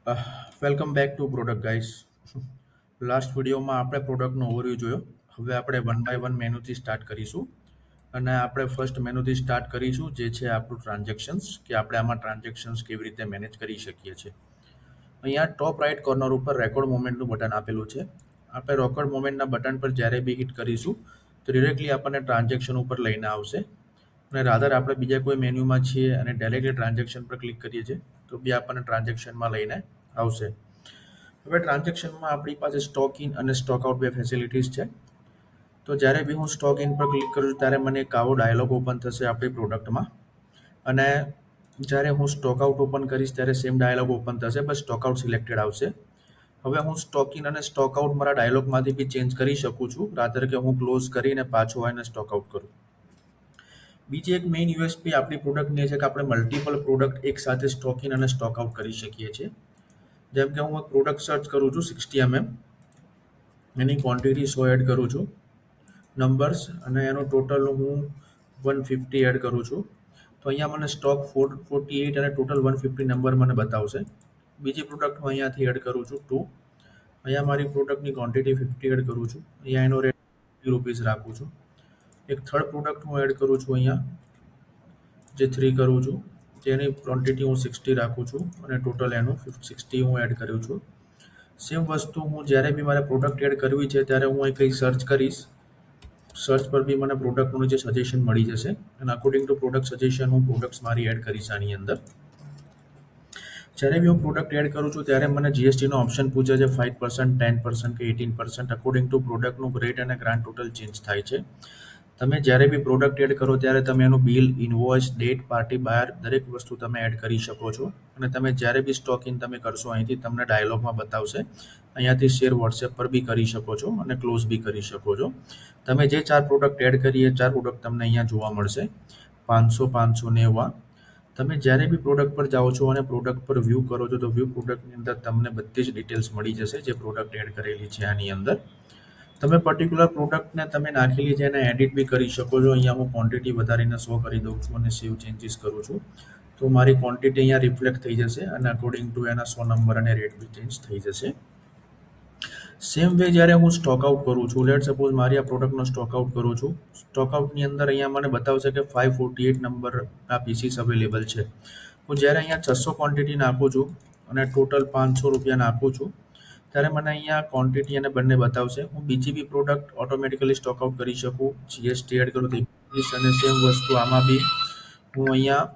Welcome back to product guys. Last વિડીયોમાં આપણે પ્રોડક્ટનો overview જોયો. હવે આપણે વન બાય વન મેનુથી સ્ટાર્ટ કરીશું અને આપણે ફર્સ્ટ મેનુથી સ્ટાર્ટ કરીશું જે છે આપણું ટ્રાન્ઝેક્શન્સ, કે આપણે આમાં ટ્રાન્ઝેક્શન્સ કેવી રીતે મેનેજ કરી શકીએ છીએ. અહીંયા ટોપ રાઇટ કોર્નર ઉપર રેકોર્ડ મોમેન્ટનું બટન આપેલું છે. આપણે રેકોર્ડ મોમેન્ટના બટન પર જ્યારે બી હિટ કરીશું તો ડિરેક્ટલી આપણને ટ્રાન્ઝેક્શન ઉપર લઈને આવશે. અને રાધર આપણે બીજા કોઈ મેન્યુમાં છીએ અને ડાયરેક્ટલી ટ્રાન્ઝેક્શન પર ક્લિક કરીએ છીએ તો બી આપણને ટ્રાન્ઝેક્શનમાં લઈને આવશે. હવે ટ્રાન્ઝેક્શનમાં આપણી પાસે સ્ટોક ઇન અને સ્ટોક આઉટ બે ફેસિલિટીઝ છે. તો જ્યારે બી હું સ્ટોક ઇન પર ક્લિક કરું છું ત્યારે મને એક આવો ડાયલોગ ઓપન થશે આપણી પ્રોડક્ટમાં, અને જ્યારે હું સ્ટોક આઉટ ઓપન કરીશ ત્યારે સેમ ડાયલોગ ઓપન થશે, બસ સ્ટોક આઉટ સિલેક્ટેડ આવશે. હવે હું સ્ટોક ઇન અને સ્ટોક આઉટ મારા ડાયલોગમાંથી બી ચેન્જ કરી શકું છું, રાધર કે હું ક્લોઝ કરીને પાછો આવીને સ્ટોક આઉટ કરું. બીજી એક મેઇન યુએસપી આપણી પ્રોડક્ટની છે કે આપણે મલ્ટિપલ પ્રોડક્ટ એક સાથે સ્ટોક ઇન અને સ્ટોક આઉટ કરી શકીએ છીએ. જેમ કે હું એક પ્રોડક્ટ સર્ચ કરું છું 60 mm, એની ક્વોન્ટિટી 100 એડ કરું છું, નંબર્સ, અને એનું ટોટલ હું 150 એડ કરું છું. તો અહીંયા મને સ્ટોક 48 અને ટોટલ 150 નંબર મને બતાવશે. બીજી પ્રોડક્ટ હું અહીંયાથી એડ કરું છું 2. અહીંયા મારી પ્રોડક્ટની ક્વોન્ટિટી 50 એડ કરું છું, અહીંયા એનો રેટ ₹50 રાખું છું. એક થર્ડ પ્રોડક્ટ હું એડ કરું છું અહીંયા જે 3 કરું છું, જેની ક્વોન્ટિટી હું 60 રાખું છું અને ટોટલ એનું 60 હું એડ કર્યું છું. સેમ વસ્તુ હું જ્યારે બી મારે પ્રોડક્ટ એડ કરવી છે ત્યારે હું અહીં કંઈ સર્ચ કરીશ, સર્ચ પર બી મને પ્રોડક્ટનું જે સજેશન મળી જશે અને અકોર્ડિંગ ટુ પ્રોડક્ટ સજેશન હું પ્રોડક્ટ્સ મારી એડ કરીશ આની અંદર. જ્યારે બી હું પ્રોડક્ટ એડ કરું છું ત્યારે મને જીએસટીનો ઓપ્શન પૂછે છે 5%, 10% કે 18%, અકોર્ડિંગ ટુ પ્રોડક્ટનું રેટ અને ગ્રાન્ડ ટોટલ ચેન્જ થાય છે. તમે જ્યારે બી પ્રોડક્ટ એડ કરો ત્યારે તમે એનું બિલ, ઇનવોઇસ, ડેટ, પાર્ટી બાયર દરેક વસ્તુ તમે એડ કરી શકો છો. અને તમે જ્યારે બી સ્ટોક ઇન તમે કરશો અહીંથી તમને ડાયલોગમાં બતાવશે. અહીંયાથી શેર વોટ્સએપ પર બી કરી શકો છો અને ક્લોઝ બી કરી શકો છો. તમે જે 4 પ્રોડક્ટ એડ કરી એ 4 પ્રોડક્ટ તમને અહીંયા જોવા મળશે, 500, 590. તમે જ્યારે બી પ્રોડક્ટ પર જાઓ છો અને પ્રોડક્ટ પર વ્યૂ કરો છો તો વ્યૂ પ્રોડક્ટની અંદર તમને બધી જ ડિટેલ્સ મળી જશે જે પ્રોડક્ટ એડ કરેલી છે આની અંદર. તમે પર્ટિક્યુલર પ્રોડક્ટને તમે નાખેલી છે એને એડિટ બી કરી શકો છો. અહીંયા હું ક્વોન્ટિટી વધારીને 100 કરી દઉં છું અને સેવ ચેન્જીસ કરું છું તો મારી ક્વોન્ટિટી અહીંયા રિફ્લેક્ટ થઈ જશે અને અકોર્ડિંગ ટુ એના 100 નંબર અને રેટ બી ચેન્જ થઈ જશે. સેમ વે જ્યારે હું સ્ટોક આઉટ કરું છું, લેટ સપોઝ મારી આ પ્રોડક્ટનો સ્ટોક આઉટ કરું છું, સ્ટોક આઉટની અંદર અહીંયા મને બતાવશે કે 548 નંબરના પીસીસ અવેલેબલ છે. હું જ્યારે અહીંયા 600 ક્વોન્ટિટી નાખું છું અને ટોટલ ₹500 નાખું છું ત્યારે મને અહીંયા ક્વોન્ટિટી અને બંને બતાવશે. હું બીજી બી પ્રોડક્ટ ઓટોમેટિકલી સ્ટોક આઉટ કરી શકું, જીએસટી એડ કરું તો અને સેમ વસ્તુ આમાં બી હું અહીંયા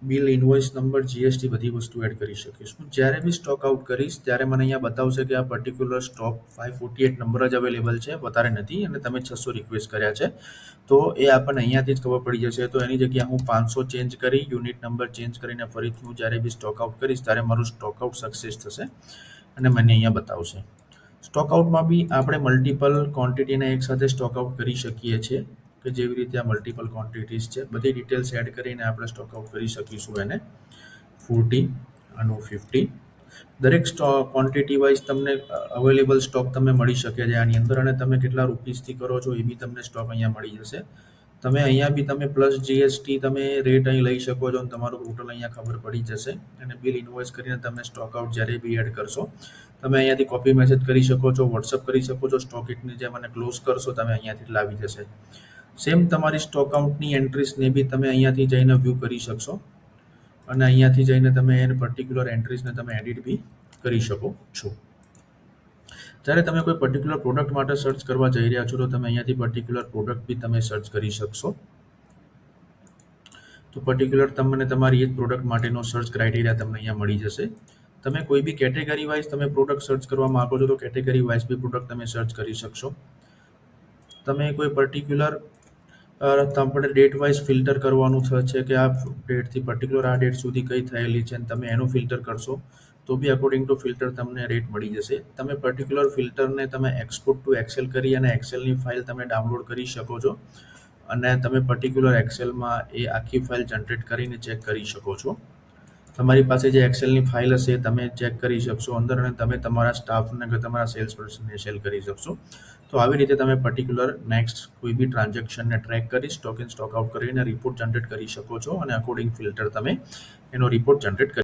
બિલ, ઇનવોઇસ નંબર, જીએસટી બધી વસ્તુ એડ કરી શકીશ. હું જ્યારે બી સ્ટોક આઉટ કરીશ ત્યારે મને અહીંયા બતાવશે કે આ પર્ટિક્યુલર સ્ટોક 548 નંબર જ અવેલેબલ છે, વધારે નથી, અને તમે 600 રિક્વેસ્ટ કર્યા છે. તો એ આપણને અહીંયાથી જ ખબર પડી જશે. તો એની જગ્યાએ હું 500 ચેન્જ કરી, યુનિટ નંબર ચેન્જ કરીને ફરીથી હું જ્યારે બી સ્ટોક આઉટ કરીશ ત્યારે મારું સ્ટોક આઉટ સક્સેસ થશે અને મને અહીંયા બતાવશે. સ્ટોક આઉટમાં બી આપણે મલ્ટિપલ ક્વોન્ટિટીને એકસાથે સ્ટોક આઉટ કરી શકીએ છીએ, કે જેવી રીતે આ મલ્ટિપલ ક્વોન્ટિટીઝ છે બધી ડિટેલ્સ એડ કરીને આપણે સ્ટોક આઉટ કરી શકીશું એને 40 અને 50. દરેક સ્ટોક ક્વોન્ટિટી વાઇઝ તમને અવેલેબલ સ્ટોક તમે મળી શકે છે આની અંદર, અને તમે કેટલા રૂપીસથી કરો છો એ બી તમને સ્ટોક અહીંયા મળી જશે. તમે અહીંયા બી તમે પ્લસ જીએસટી તમે રેટ અહીં લઈ શકો છો અને તમારું ટોટલ અહીંયા ખબર પડી જશે. અને બિલ, ઇનવોઇસ કરીને તમે સ્ટોક આઉટ જ્યારે બી એડ કરશો તમે અહીંયાથી કોપી મેસેજ કરી શકો છો, વોટ્સઅપ કરી શકો છો, સ્ટોક ઇટની જેમ અને ક્લોઝ કરશો તમે અહીંયાથી લાવી જશે. સેમ તમારી સ્ટોક આઉટની એન્ટ્રીઝને બી તમે અહીંયાથી જઈને વ્યૂ કરી શકશો અને અહીંયાથી જઈને તમે એને પર્ટિક્યુલર એન્ટ્રીઝને તમે એડિટ બી કરી શકો છો. જ્યારે તમે કોઈ પર્ટિક્યુલર પ્રોડક્ટ માટે સર્ચ કરવા જઈ રહ્યા છો તો તમે અહીંયાથી પર્ટિક્યુલર પ્રોડક્ટ બી તમે સર્ચ કરી શકશો. તો પર્ટિક્યુલર તમને તમારી એ જ પ્રોડક્ટ માટેનો સર્ચ ક્રાઇટેરિયા તમને અહીંયા મળી જશે. તમે કોઈ બી કેટેગરી વાઇઝ તમે પ્રોડક્ટ સર્ચ કરવા માંગો છો તો કેટેગરી વાઇઝ બી પ્રોડક્ટ તમે સર્ચ કરી શકશો. તમે કોઈ પર્ટિક્યુલર આપણે ડેટ વાઇઝ ફિલ્ટર કરવાનું છે કે આ ડેટથી પર્ટિક્યુલર આ ડેટ સુધી કઈ થયેલી છે અને તમે એનું ફિલ્ટર કરશો તો બી અકોર્ડિંગ ટુ ફિલ્ટર તમને રેટ મળી જશે. તમે પર્ટિક્યુલર ફિલ્ટરને તમે એક્સપોર્ટ ટુ એક્સેલ કરી અને એક્સેલની ફાઇલ તમે ડાઉનલોડ કરી શકો છો અને તમે પર્ટિક્યુલર એક્સેલમાં એ આખી ફાઇલ જનરેટ કરીને ચેક કરી શકો છો. તમારી પાસે જે એક્સેલની ફાઇલ હશે તમે ચેક કરી શકશો અંદર, અને તમે તમારા સ્ટાફને કે તમારા સેલ્સ પર્સનને સેલ કરી શકશો. તો આવી રીતે તમે પર્ટિક્યુલર નેક્સ્ટ કોઈ બી ટ્રાન્ઝેક્શનને ટ્રેક કરી સ્ટોક ઇન સ્ટોક આઉટ કરીને રિપોર્ટ જનરેટ કરી શકો છો અને અકોર્ડિંગ ફિલ્ટર તમે એનો રિપોર્ટ જનરેટ કરી